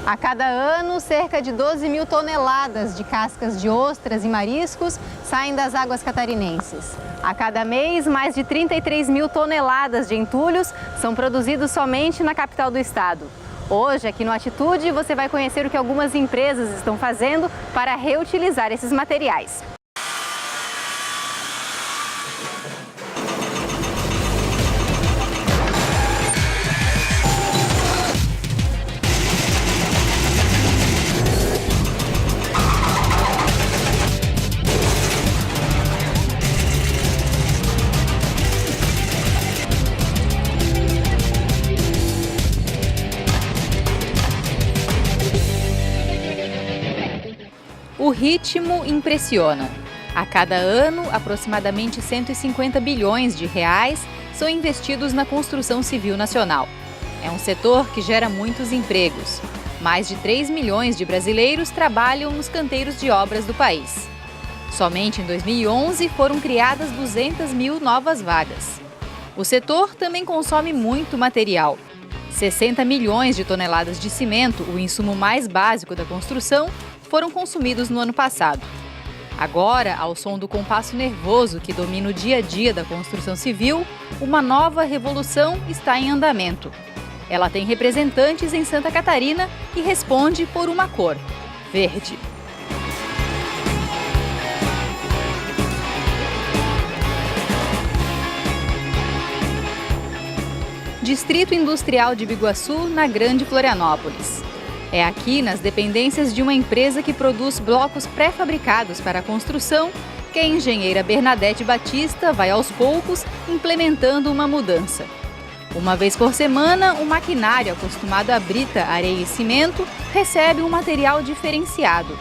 A cada ano, cerca de 12 mil toneladas de cascas de ostras e mariscos saem das águas catarinenses. A cada mês, mais de 33 mil toneladas de entulhos são produzidos somente na capital do estado. Hoje, aqui no Atitude, você vai conhecer o que algumas empresas estão fazendo para reutilizar esses materiais. O ritmo impressiona. A cada ano, aproximadamente 150 bilhões de reais são investidos na construção civil nacional. É um setor que gera muitos empregos. Mais de 3 milhões de brasileiros trabalham nos canteiros de obras do país. Somente em 2011 foram criadas 200 mil novas vagas. O setor também consome muito material. 60 milhões de toneladas de cimento, o insumo mais básico da construção, foram consumidos no ano passado. Agora, ao som do compasso nervoso que domina o dia a dia da construção civil, uma nova revolução está em andamento. Ela tem representantes em Santa Catarina e responde por uma cor: verde. Distrito Industrial de Biguaçu, na Grande Florianópolis. É aqui, nas dependências de uma empresa que produz blocos pré-fabricados para a construção, que a engenheira Bernadette Batista vai aos poucos implementando uma mudança. Uma vez por semana, o maquinário acostumado a brita, areia e cimento recebe um material diferenciado.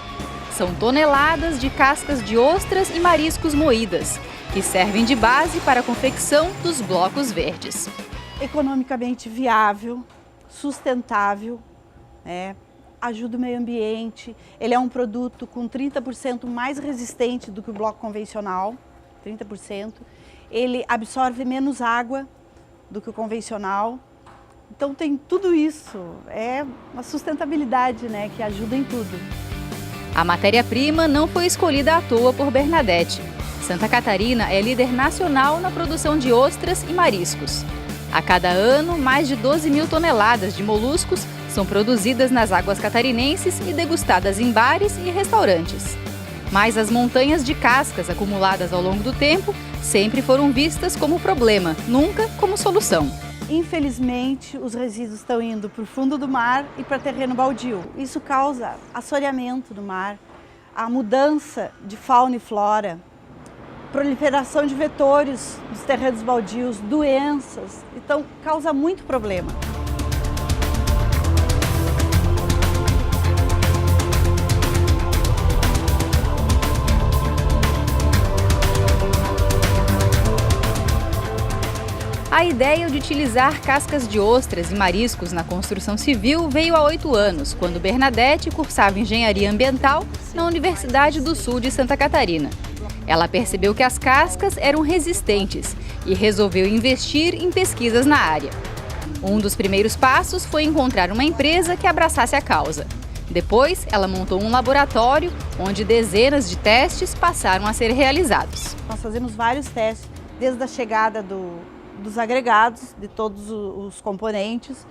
São toneladas de cascas de ostras e mariscos moídas, que servem de base para a confecção dos blocos verdes. Economicamente viável, sustentável, ajuda o meio ambiente. Ele é um produto com 30% mais resistente do que o bloco convencional, 30%. Ele absorve menos água do que o convencional. Então tem tudo isso, é uma sustentabilidade, que ajuda em tudo. A matéria-prima não foi escolhida à toa por Bernadette. Santa Catarina é líder nacional na produção de ostras e mariscos. A cada ano, mais de 12 mil toneladas de moluscos são produzidas nas águas catarinenses e degustadas em bares e restaurantes. Mas as montanhas de cascas acumuladas ao longo do tempo sempre foram vistas como problema, nunca como solução. Infelizmente, os resíduos estão indo para o fundo do mar e para terreno baldio. Isso causa assoreamento do mar, a mudança de fauna e flora, proliferação de vetores nos terrenos baldios, doenças. Então, causa muito problema. A ideia de utilizar cascas de ostras e mariscos na construção civil veio há 8 anos, quando Bernadette cursava Engenharia Ambiental na Universidade do Sul de Santa Catarina. Ela percebeu que as cascas eram resistentes e resolveu investir em pesquisas na área. Um dos primeiros passos foi encontrar uma empresa que abraçasse a causa. Depois, ela montou um laboratório onde dezenas de testes passaram a ser realizados. Nós fazemos vários testes, desde a chegada dos agregados, de todos os componentes.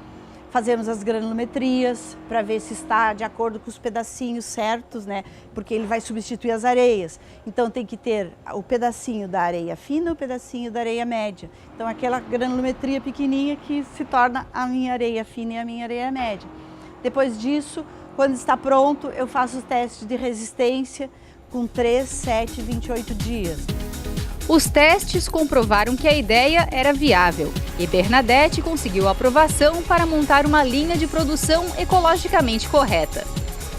Fazemos as granulometrias para ver se está de acordo com os pedacinhos certos, porque ele vai substituir as areias. Então tem que ter o pedacinho da areia fina e o pedacinho da areia média. Então aquela granulometria pequenininha que se torna a minha areia fina e a minha areia média. Depois disso, quando está pronto, eu faço os testes de resistência com 3, 7 e 28 dias. Os testes comprovaram que a ideia era viável e Bernadette conseguiu a aprovação para montar uma linha de produção ecologicamente correta.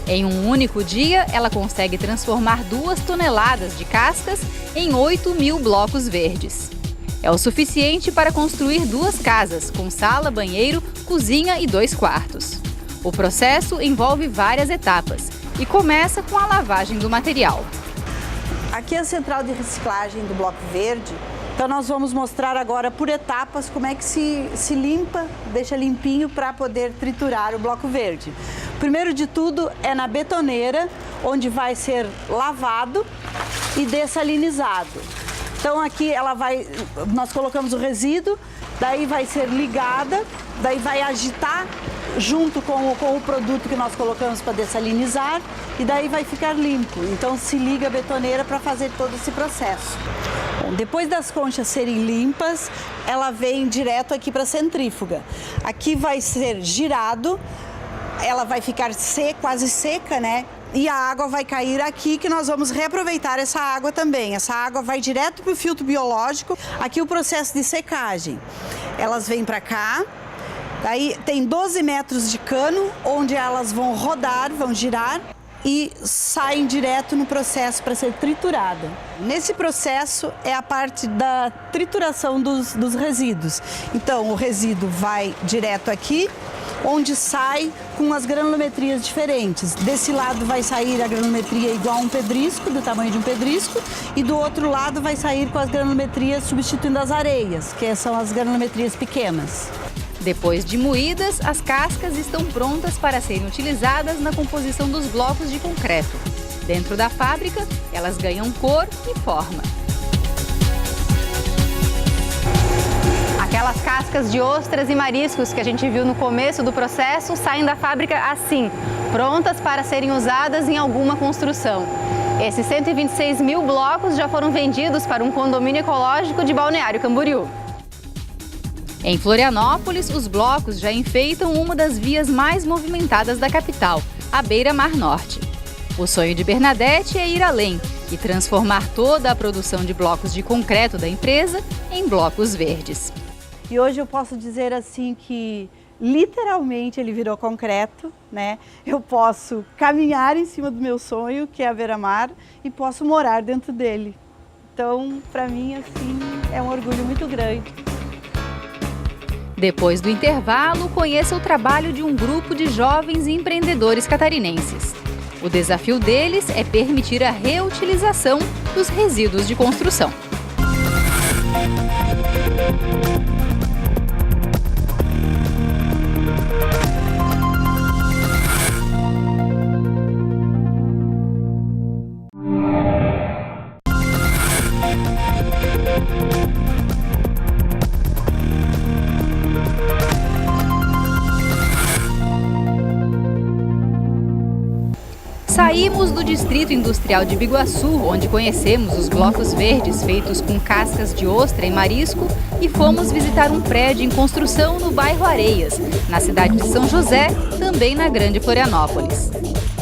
Em um único dia, ela consegue transformar 2 toneladas de cascas em 8 mil blocos verdes. É o suficiente para construir 2 casas, com sala, banheiro, cozinha e 2 quartos. O processo envolve várias etapas, e começa com a lavagem do material. Aqui é a central de reciclagem do bloco verde. Então nós vamos mostrar agora por etapas como é que se limpa, deixa limpinho para poder triturar o bloco verde. Primeiro de tudo é na betoneira, onde vai ser lavado e dessalinizado. Então aqui nós colocamos o resíduo, daí vai ser ligada, daí vai agitar junto com o produto que nós colocamos para dessalinizar e daí vai ficar limpo. Então se liga a betoneira para fazer todo esse processo. Bom, depois das conchas serem limpas, ela vem direto aqui para a centrífuga. Aqui vai ser girado, ela vai ficar quase seca, né? E a água vai cair aqui, que nós vamos reaproveitar essa água também. Essa água vai direto para o filtro biológico. Aqui o processo de secagem. Elas vêm para cá. Daí tem 12 metros de cano, onde elas vão rodar, vão girar e saem direto no processo para ser triturada. Nesse processo é a parte da trituração dos resíduos. Então o resíduo vai direto aqui, onde sai com as granulometrias diferentes. Desse lado vai sair a granulometria igual a um pedrisco, do tamanho de um pedrisco, e do outro lado vai sair com as granulometrias substituindo as areias, que são as granulometrias pequenas. Depois de moídas, as cascas estão prontas para serem utilizadas na composição dos blocos de concreto. Dentro da fábrica, elas ganham cor e forma. Aquelas cascas de ostras e mariscos que a gente viu no começo do processo saem da fábrica assim, prontas para serem usadas em alguma construção. Esses 126 mil blocos já foram vendidos para um condomínio ecológico de Balneário Camboriú. Em Florianópolis, os blocos já enfeitam uma das vias mais movimentadas da capital, a Beira-Mar Norte. O sonho de Bernadette é ir além e transformar toda a produção de blocos de concreto da empresa em blocos verdes. E hoje eu posso dizer assim que literalmente ele virou concreto, né? Eu posso caminhar em cima do meu sonho, que é a beira-mar, e posso morar dentro dele. Então, para mim, assim, é um orgulho muito grande. Depois do intervalo, conheça o trabalho de um grupo de jovens empreendedores catarinenses. O desafio deles é permitir a reutilização dos resíduos de construção. Saímos do Distrito Industrial de Biguaçu, onde conhecemos os blocos verdes feitos com cascas de ostra e marisco, e fomos visitar um prédio em construção no bairro Areias, na cidade de São José, também na Grande Florianópolis.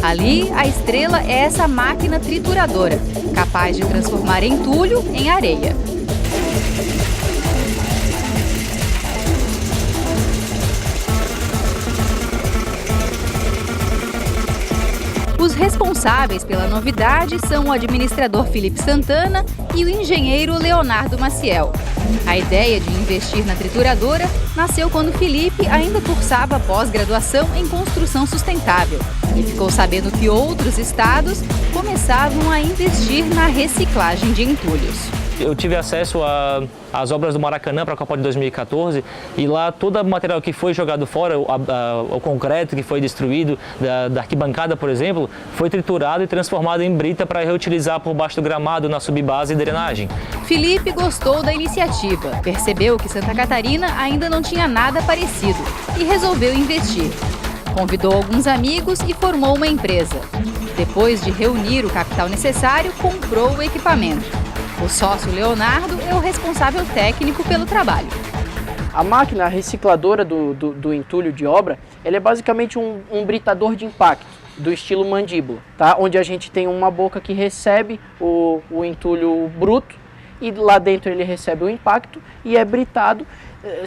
Ali, a estrela é essa máquina trituradora, capaz de transformar entulho em areia. Os responsáveis pela novidade são o administrador Felipe Santana e o engenheiro Leonardo Maciel. A ideia de investir na trituradora nasceu quando Felipe ainda cursava pós-graduação em construção sustentável e ficou sabendo que outros estados começavam a investir na reciclagem de entulhos. Eu tive acesso às obras do Maracanã para a Copa de 2014 e lá todo o material que foi jogado fora, o concreto que foi destruído da arquibancada, por exemplo, foi triturado e transformado em brita para reutilizar por baixo do gramado na subbase e drenagem. Felipe gostou da iniciativa, percebeu que Santa Catarina ainda não tinha nada parecido e resolveu investir. Convidou alguns amigos e formou uma empresa. Depois de reunir o capital necessário, comprou o equipamento. O sócio Leonardo é o responsável técnico pelo trabalho. A máquina recicladora do entulho de obra, ela é basicamente um britador de impacto, do estilo mandíbula, tá? Onde a gente tem uma boca que recebe o entulho bruto e lá dentro ele recebe o impacto e é britado,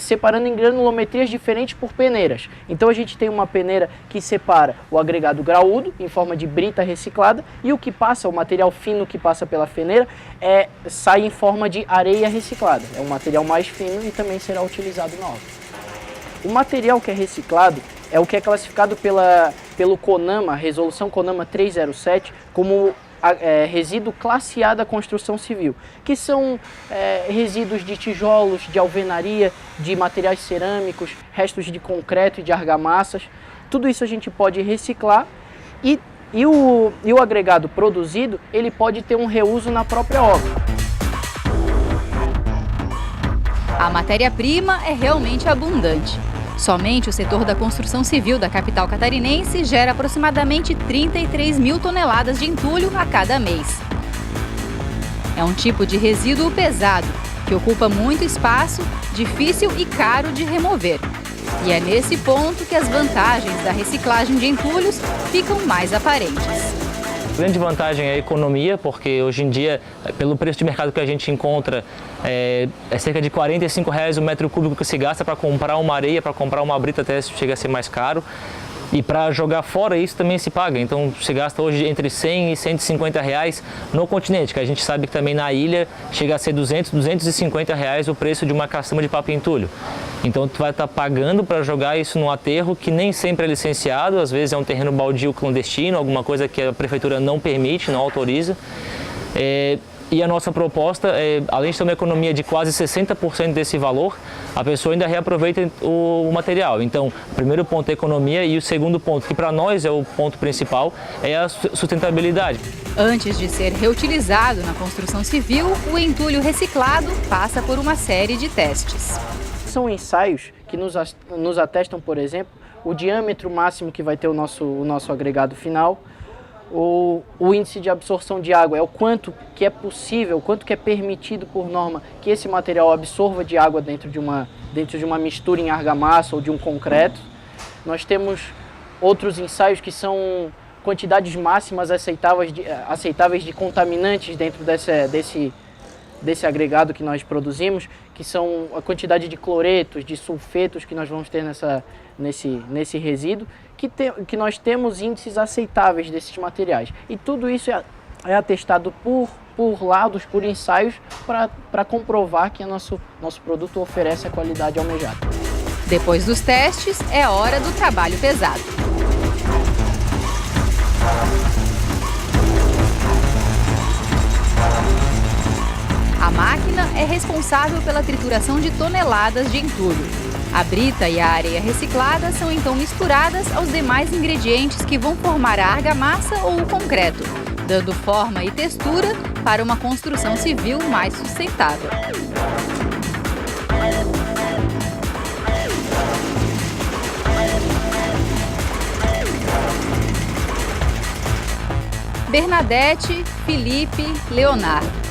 separando em granulometrias diferentes por peneiras. Então a gente tem uma peneira que separa o agregado graúdo em forma de brita reciclada e o que passa, o material fino que passa pela peneira, sai em forma de areia reciclada. É um material mais fino e também será utilizado na obra. O material que é reciclado, é o que é classificado pelo CONAMA, Resolução CONAMA 307, como resíduo classe A da construção civil, que são resíduos de tijolos, de alvenaria, de materiais cerâmicos, restos de concreto e de argamassas. Tudo isso a gente pode reciclar e o agregado produzido, ele pode ter um reuso na própria obra. A matéria-prima é realmente abundante. Somente o setor da construção civil da capital catarinense gera aproximadamente 33 mil toneladas de entulho a cada mês. É um tipo de resíduo pesado, que ocupa muito espaço, difícil e caro de remover. E é nesse ponto que as vantagens da reciclagem de entulhos ficam mais aparentes. A grande vantagem é a economia, porque hoje em dia, pelo preço de mercado que a gente encontra, é cerca de R$ 45 o metro cúbico que se gasta para comprar uma areia, para comprar uma brita, até chega a ser mais caro. E para jogar fora isso também se paga, então se gasta hoje entre 100 e 150 reais no continente, que a gente sabe que também na ilha chega a ser 200, 250 reais o preço de uma caçamba de papel entulho. Então tu vai estar pagando para jogar isso num aterro que nem sempre é licenciado, às vezes é um terreno baldio clandestino, alguma coisa que a prefeitura não permite, não autoriza. E a nossa proposta é, além de ter uma economia de quase 60% desse valor, a pessoa ainda reaproveita o material. Então, o primeiro ponto é a economia e o segundo ponto, que para nós é o ponto principal, é a sustentabilidade. Antes de ser reutilizado na construção civil, o entulho reciclado passa por uma série de testes. São ensaios que nos atestam, por exemplo, o diâmetro máximo que vai ter o nosso agregado final, o índice de absorção de água, é o quanto que é possível, o quanto que é permitido por norma que esse material absorva de água dentro de uma mistura em argamassa ou de um concreto. Nós temos outros ensaios que são quantidades máximas aceitáveis de contaminantes dentro desse agregado que nós produzimos, que são a quantidade de cloretos, de sulfetos que nós vamos ter nesse resíduo, que nós temos índices aceitáveis desses materiais. E tudo isso é atestado por laudos, por ensaios, para comprovar que nosso produto oferece a qualidade almejada. Depois dos testes, é hora do trabalho pesado. A máquina é responsável pela trituração de toneladas de entulho. A brita e a areia reciclada são então misturadas aos demais ingredientes que vão formar a argamassa ou o concreto, dando forma e textura para uma construção civil mais sustentável. Bernadette, Felipe, Leonardo.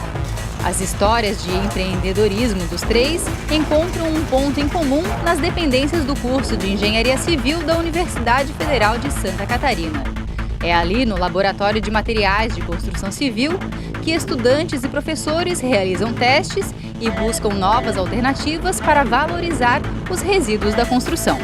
As histórias de empreendedorismo dos três encontram um ponto em comum nas dependências do curso de Engenharia Civil da Universidade Federal de Santa Catarina. É ali, no Laboratório de Materiais de Construção Civil, que estudantes e professores realizam testes e buscam novas alternativas para valorizar os resíduos da construção.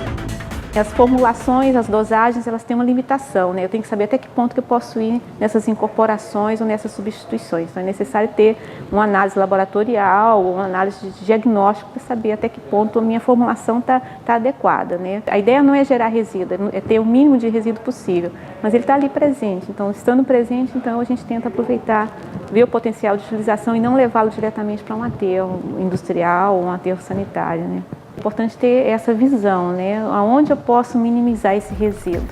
As formulações, as dosagens, elas têm uma limitação, né? Eu tenho que saber até que ponto que eu posso ir nessas incorporações ou nessas substituições. Então é necessário ter uma análise laboratorial, uma análise de diagnóstico para saber até que ponto a minha formulação está adequada, né? A ideia não é gerar resíduo, é ter o mínimo de resíduo possível, mas ele está ali presente. Então, estando presente, então a gente tenta aproveitar, ver o potencial de utilização e não levá-lo diretamente para um aterro industrial ou um aterro sanitário, né? É importante ter essa visão, né? Aonde eu posso minimizar esse resíduo.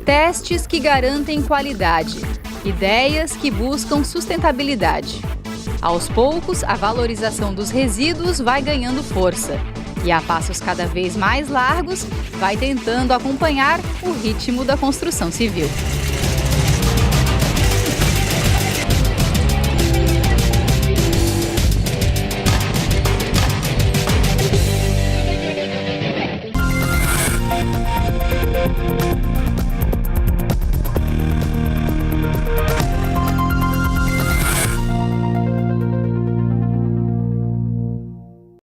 Testes que garantem qualidade, ideias que buscam sustentabilidade. Aos poucos, a valorização dos resíduos vai ganhando força e, a passos cada vez mais largos, vai tentando acompanhar o ritmo da construção civil.